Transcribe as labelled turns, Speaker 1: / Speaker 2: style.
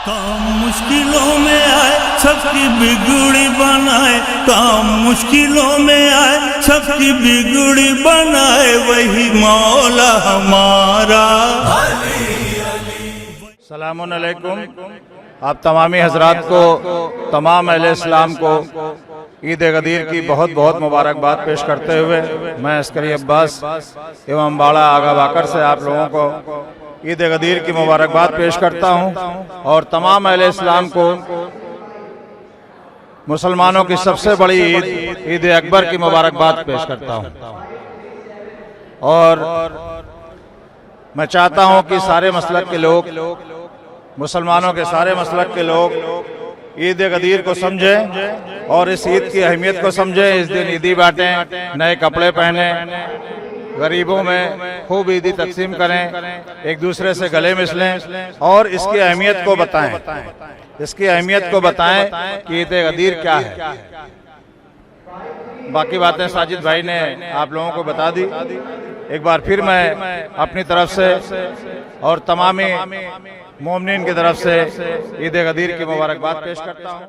Speaker 1: काम मुश्किलों में आए सबकी बिगड़ी बनाए, काम मुश्किलों में आए सबकी बिगड़ी बनाए, वही मौला हमारा।
Speaker 2: सलामुन अलैकुम। आप तमामी हजरात को, तमाम अहले इस्लाम को ईद गदीर की बहुत बहुत मुबारकबाद पेश करते हुए मैं अस्करी अब्बास एवं अम्बाड़ा आगा बाकर से आप लोगों को ईद गदीर की मुबारकबाद पेश करता हूं और तमाम अहले इस्लाम को मुसलमानों की सबसे बड़ी ईद ईद अकबर की मुबारकबाद पेश करता हूं। और मैं चाहता हूं कि सारे मसलक के लोग, मुसलमानों के सारे मसलक के लोग ईद गदीर को समझें और इस ईद की अहमियत को समझें। इस दिन ईदी बांटें, नए कपड़े पहने, गरीबों में खूब ईदी तकसीम करें, एक दूसरे से गले मिसलें और इसकी अहमियत को बताएं। इसकी अहमियत को बताएं कि ईद गदीर क्या है। बाकी बातें साजिद भाई ने आप लोगों को बता दी। एक बार फिर मैं अपनी तरफ से और तमामी मोमिनीन की तरफ से ईद गदीर की मुबारकबाद पेश करता हूँ।